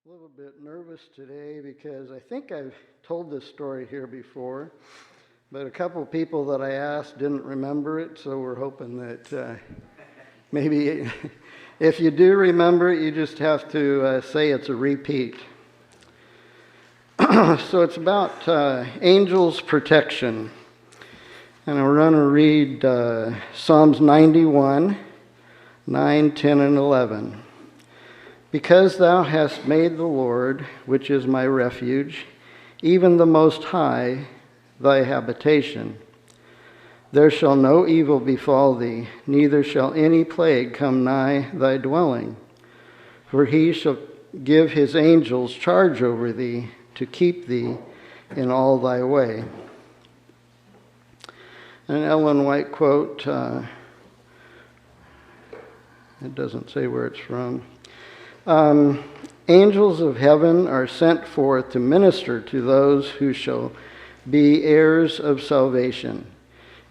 A little bit nervous today because I think I've told this story here before, but a couple of people that I asked didn't remember it, so we're hoping that maybe if you do remember it, you just have to say it's a repeat. So it's about angels' protection, and we're going to read Psalms 91, 9, 10, and 11. Because thou hast made the Lord, which is my refuge, even the Most High, thy habitation, there shall no evil befall thee, neither shall any plague come nigh thy dwelling. For he shall give his angels charge over thee, to keep thee in all thy way. An Ellen White quote, it doesn't say where it's from. Angels of heaven are sent forth to minister to those who shall be heirs of salvation.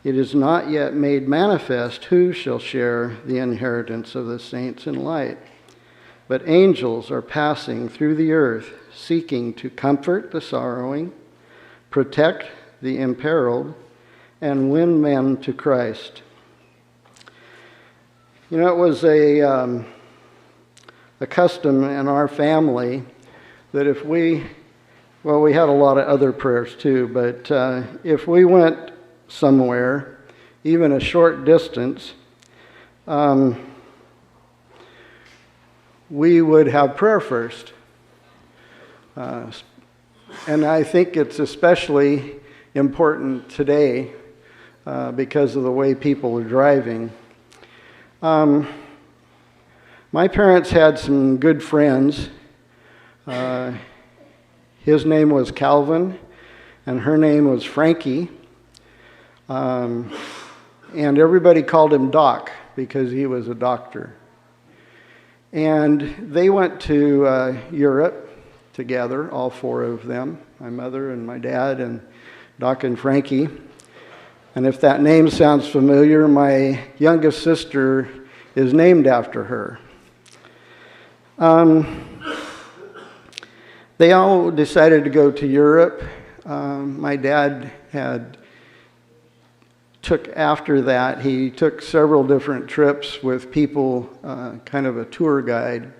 It is not yet made manifest who shall share the inheritance of the saints in light. But angels are passing through the earth, seeking to comfort the sorrowing, protect the imperiled, and win men to Christ. You know, it was a custom in our family that if we had a lot of other prayers too, but if we went somewhere, even a short distance, we would have prayer first. And I think it's especially important today because of the way people are driving. My parents had some good friends. His name was Calvin, and her name was Frankie. And everybody called him Doc because he was a doctor. And they went to Europe together, all four of them, my mother and my dad and Doc and Frankie. And if that name sounds familiar, my youngest sister is named after her. They all decided to go to Europe. My dad after that, he took several different trips with people, kind of a tour guide.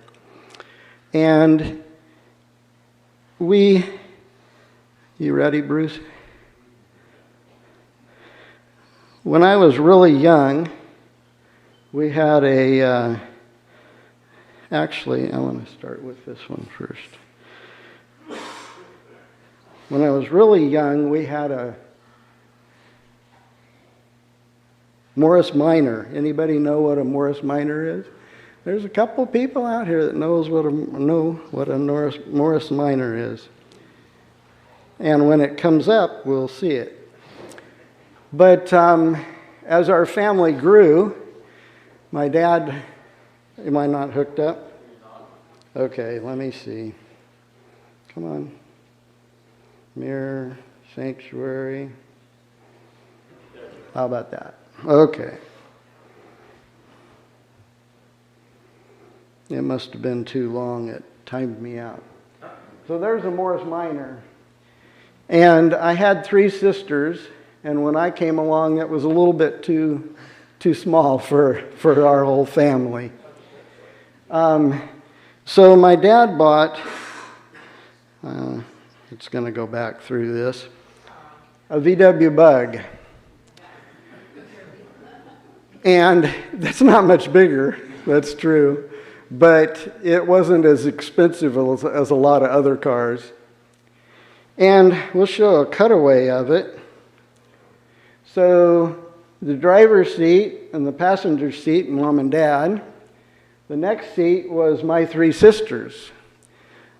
And you ready, Bruce? When I was really young, we had actually, I want to start with this one first. When I was really young, we had a Morris Minor. Anybody know what a Morris Minor is? There's a couple people out here that know what a Morris Minor is. And when it comes up, we'll see it. But as our family grew, my dad, am I not hooked up? Okay, let me see. Come on. Mirror, sanctuary. How about that? Okay. It must have been too long. It timed me out. So there's a Morris Minor. And I had three sisters, and when I came along, it was a little bit too small for our whole family. So my dad bought, it's going to go back through this, a VW Bug. And that's not much bigger, that's true, but it wasn't as expensive as a lot of other cars. And we'll show a cutaway of it. So the driver's seat and the passenger seat, Mom and Dad. The next seat was my three sisters.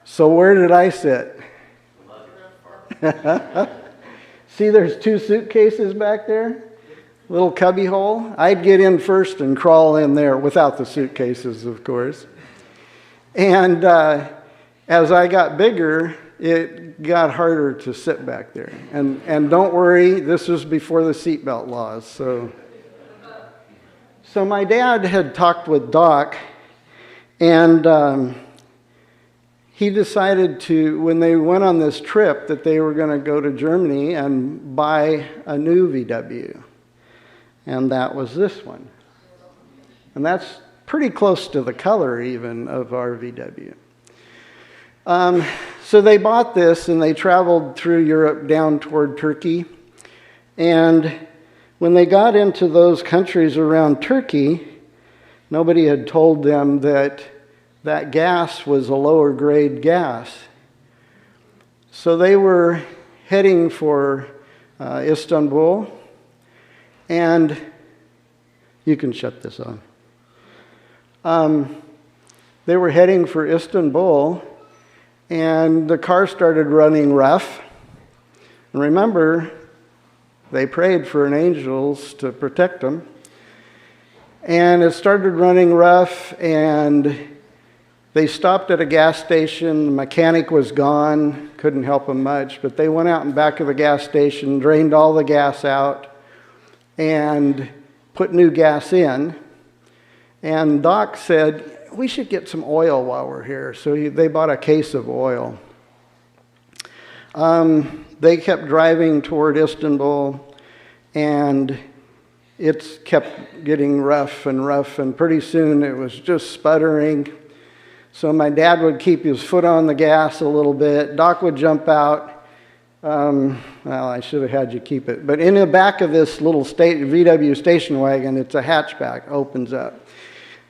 So where did I sit? See, there's two suitcases back there? Little cubby hole. I'd get in first and crawl in there without the suitcases, of course. And as I got bigger, it got harder to sit back there. And don't worry, this was before the seatbelt laws. So my dad had talked with Doc, and he decided to, when they went on this trip, that they were going to go to Germany and buy a new VW. And that was this one. And that's pretty close to the color even of our VW. So they bought this and they traveled through Europe down toward Turkey. And when they got into those countries around Turkey, nobody had told them that that gas was a lower grade gas. So they were heading for Istanbul, and you can shut this on. They were heading for Istanbul, and the car started running rough. And remember, they prayed for angels to protect them. And it started running rough, and they stopped at a gas station. The mechanic was gone, couldn't help them much, but they went out in back of the gas station, drained all the gas out, and put new gas in. And Doc said, we should get some oil while we're here. So they bought a case of oil. They kept driving toward Istanbul, and it kept getting rough, and pretty soon it was just sputtering. So my dad would keep his foot on the gas a little bit. Doc would jump out. Well, I should have had you keep it. But in the back of this little VW station wagon, it's a hatchback, opens up.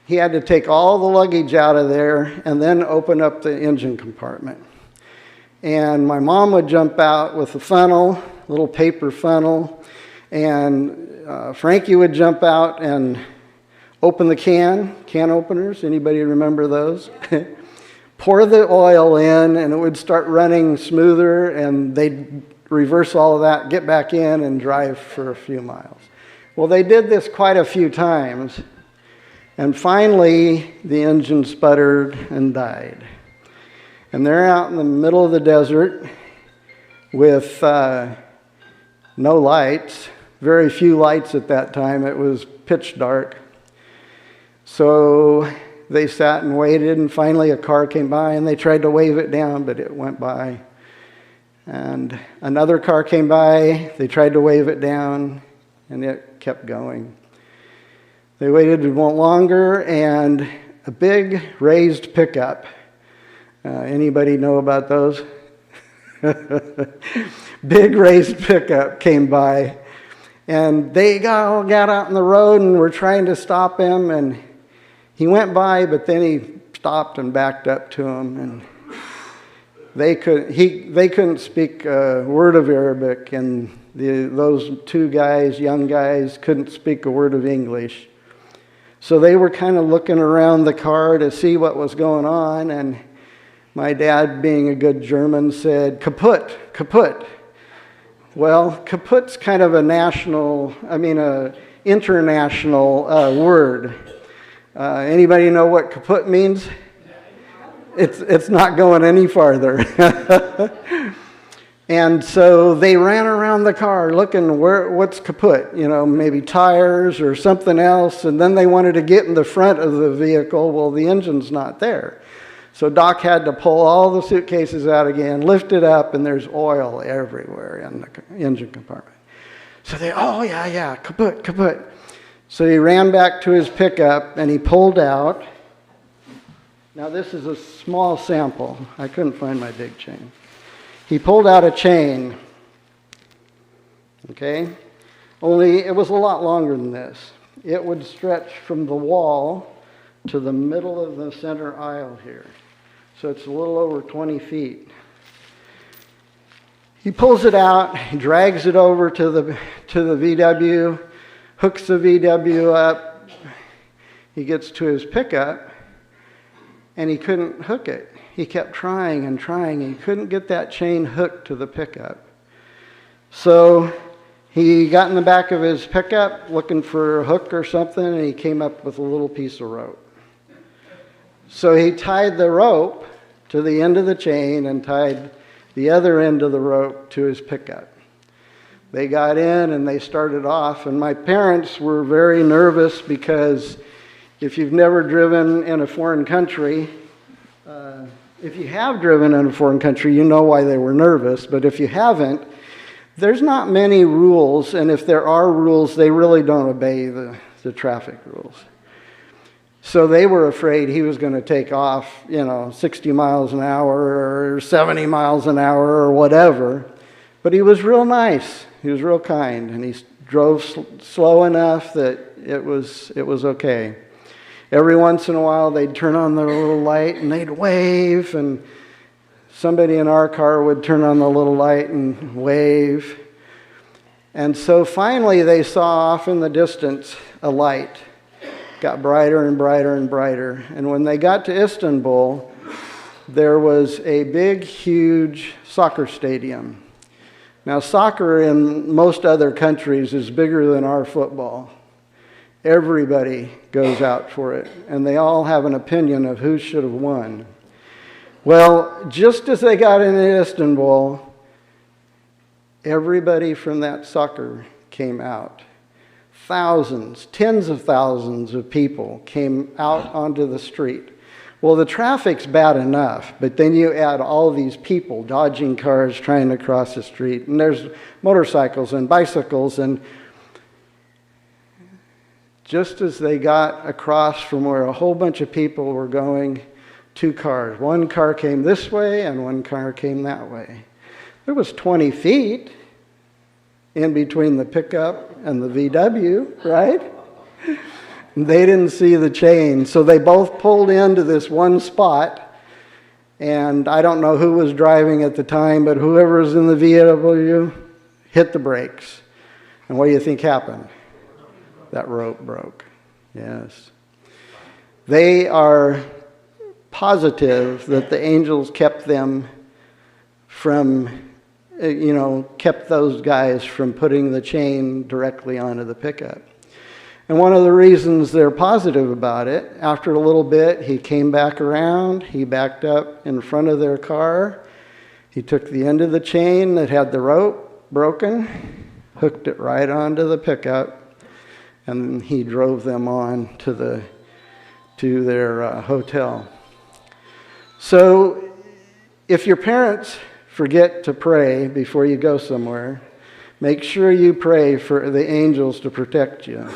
He had to take all the luggage out of there and then open up the engine compartment. And my mom would jump out with a funnel, little paper funnel, and Frankie would jump out and open the can openers. Anybody remember those? Pour the oil in, and it would start running smoother, and they'd reverse all of that, get back in, and drive for a few miles. Well, they did this quite a few times, and finally the engine sputtered and died. And they're out in the middle of the desert with no lights, very few lights at that time. It was pitch dark. So they sat and waited, and finally a car came by, and they tried to wave it down, but it went by. And another car came by, they tried to wave it down, and it kept going. They waited a little longer, and a big raised pickup. Anybody know about those? Big raised pickup came by, and they all got out on the road and were trying to stop him, and he went by, but then he stopped and backed up to him, and they couldn't speak a word of Arabic, and those two guys, young guys, couldn't speak a word of English. So they were kind of looking around the car to see what was going on, and my dad, being a good German, said, "Kaputt, kaputt." Well, kaputt's kind of a international word. Anybody know what kaput means? It's not going any farther. And so they ran around the car looking what's kaput, maybe tires or something else, and then they wanted to get in the front of the vehicle. Well, the engine's not there. So Doc had to pull all the suitcases out again, lift it up, and there's oil everywhere in the engine compartment. So kaput, kaput. So he ran back to his pickup, and he pulled out. Now this is a small sample. I couldn't find my big chain. He pulled out a chain, okay? Only it was a lot longer than this. It would stretch from the wall to the middle of the center aisle here. So it's a little over 20 feet. He pulls it out, he drags it over to the VW, hooks the VW up. He gets to his pickup, and he couldn't hook it. He kept trying and trying. He couldn't get that chain hooked to the pickup. So he got in the back of his pickup looking for a hook or something, and he came up with a little piece of rope. So he tied the rope to the end of the chain and tied the other end of the rope to his pickup. They got in and they started off, and my parents were very nervous because if you've never driven in a foreign country, if you have driven in a foreign country, you know why they were nervous. But if you haven't, there's not many rules. And if there are rules, they really don't obey the traffic rules. So they were afraid he was going to take off, 60 miles an hour or 70 miles an hour or whatever. But he was real nice. He was real kind. And he drove slow enough that it was okay. Every once in a while, they'd turn on their little light and they'd wave. And somebody in our car would turn on the little light and wave. And so finally, they saw off in the distance a light. Got brighter and brighter and brighter. And when they got to Istanbul, there was a big, huge soccer stadium. Now, soccer in most other countries is bigger than our football. Everybody goes out for it, and they all have an opinion of who should have won. Well, just as they got into Istanbul, everybody from that soccer came out. Thousands, tens of thousands of people came out onto the street. Well, the traffic's bad enough, but then you add all these people dodging cars trying to cross the street, and there's motorcycles and bicycles, and just as they got across from where a whole bunch of people were going, two cars. One car came this way and one car came that way. There was 20 feet in between the pickup and the VW, right? They didn't see the chain, so they both pulled into this one spot, and I don't know who was driving at the time, but whoever was in the VW hit the brakes. And what do you think happened? That rope broke. Yes. They are positive that the angels kept them from, kept those guys from putting the chain directly onto the pickup. And one of the reasons they're positive about it, after a little bit, he came back around, he backed up in front of their car, he took the end of the chain that had the rope broken, hooked it right onto the pickup, and he drove them on to their hotel. So if your parents forget to pray before you go somewhere, make sure you pray for the angels to protect you.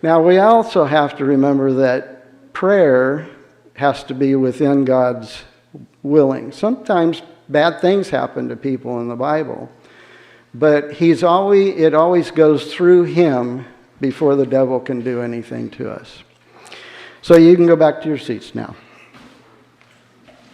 Now, we also have to remember that prayer has to be within God's willing. Sometimes bad things happen to people in the Bible, but it always goes through him before the devil can do anything to us. So you can go back to your seats now.